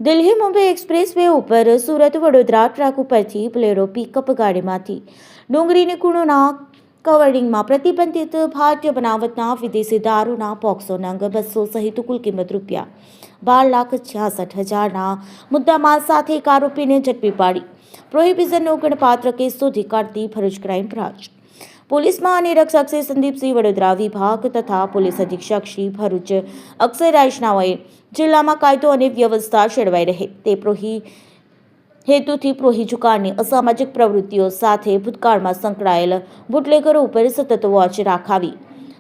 Delhi Mumbai express way ઉપર Surat Vadodara track ઉપરથી Bolero pickup ગાડીમાંથી ડુંગળીની કુણોના કવરિંગમાં પ્રતિબંધિત ભારતીય બનાવટના વિદેશી દારૂના પોક્સો નંગ 200 સહિત કુલ કિંમત ₹12,66,000ના મુદ્દામાલ સાથે એક આરોપીને ઝડપી પાડી પ્રોહિબિશનનો ગણપાત્ર કેસ શોધી કાઢતી ભરૂચ ક્રાઇમ બ્રાન્ચ પોલીસ મહાનિરીક્ષક શ્રી સંદીપસિંહ વડોદરા વિભાગ તથા પોલીસ અધિક્ષક શ્રી ભરૂચ અક્ષય રાજનાઓએ જિલ્લામાં કાયદો અને વ્યવસ્થા જળવાઈ રહે તે હેતુથી પ્રોહી જુગારની અસામાજિક પ્રવૃત્તિઓ સાથે ભૂતકાળમાં સંકળાયેલ બુટલેગરો ઉપર સતત વોચ રાખાવી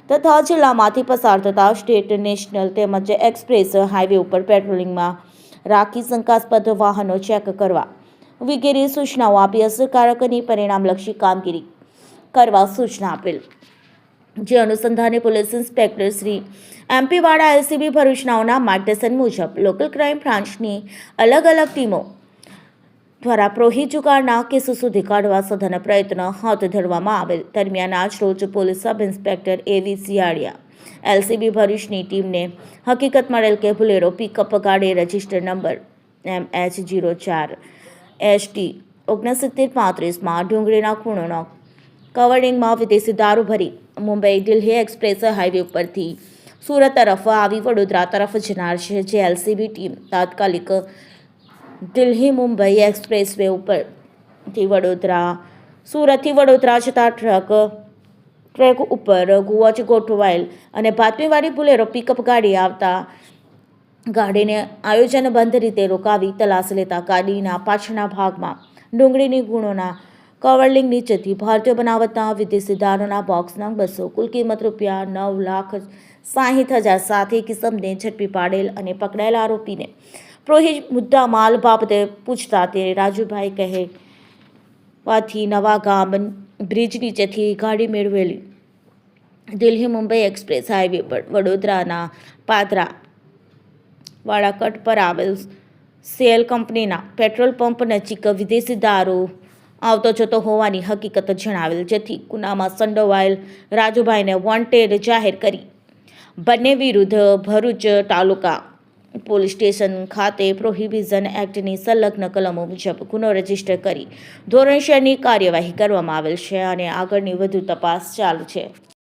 તથા જિલ્લામાંથી પસાર થતા સ્ટેટ નેશનલ તેમજ એક્સપ્રેસ હાઈવે ઉપર પેટ્રોલિંગમાં રાખી શંકાસ્પદ વાહનો ચેક કરવા વગેરે સૂચનાઓ આપી અસરકારક અને પરિણામલક્ષી કામગીરી કરવા સૂચના આપેલ જે અનુસંધાને પોલીસ ઇન્સ્પેક્ટર શ્રી એમપી વાડા એલસીબી ભરૂચનાઓના માર્ગદર્શન મુજબ લોકલ ક્રાઇમ બ્રાન્ચની અલગ અલગ ટીમો દ્વારા પ્રોહી જુગારના કેસો શોધી કાઢવા સઘન પ્રયત્ન હાથ ધરવામાં આવેલ દરમિયાન આજ રોજ પોલીસ સબ ઇન્સ્પેક્ટર એવી સિયાડિયા એલસીબી ભરૂચની ટીમને હકીકત મળેલ કે બુલેરો પિકઅપ ગાડી રજિસ્ટર નંબર MH04ST 6935માં ડુંગળીના ખૂણોનો કવરિંગમાં વિદેશી દારૂ ભરી મુંબઈ દિલ્હી એક્સપ્રેસ હાઈવે ઉપરથી સુરત તરફ આવી વડોદરા તરફ જનાર છે જે એલસીબી ટીમ તાત્કાલિક દિલ્હી મુંબઈ એક્સપ્રેસ વે ઉપરથી સુરતથી વડોદરા જતા ટ્રેક ઉપર વોચ ગોઠવાયેલ અને બાતમીવાળી બુલેરો પિકઅપ ગાડી આવતા ગાડીને આયોજનબદ્ધ રીતે રોકાવી તલાશ લેતા ગાડીના પાછળના ભાગમાં ડુંગળીની ગુણોના કવરલિંગ નીચેથી ભારતીય બનાવટના વિદેશી દારૂના બોક્સ નંગ 200 કુલ કિંમત ₹9,60,000 સાથે કિસમને ઝડપી પાડેલ અને પકડાયેલ આરોપીને પ્રોહી મુદ્દામાલ બાબતે પૂછતા તે રાજુભાઈ કહેવાથી નવા ગામ બ્રિજ નીચેથી ગાડી મેળવેલી દિલ્હી મુંબઈ એક્સપ્રેસ હાઈવે પર વડોદરાના પાદરા વાળાકટ પર આવેલ સેલ કંપનીના પેટ્રોલ પંપ નજીક વિદેશી દારૂ આવતો જતો હોવાની હકીકત જણાવેલ જેથી ગુનામાં સંડોવાયેલ રાજુભાઈને વોન્ટેડ જાહેર કરી બંને વિરુદ્ધ ભરૂચ તાલુકા પોલીસ સ્ટેશન ખાતે પ્રોહિબિશન એક્ટની સંલગ્ન કલમો મુજબ ગુનો રજીસ્ટર કરી ધોરણસરની કાર્યવાહી કરવામાં આવેલ છે અને આગળની વધુ તપાસ ચાલુ છે.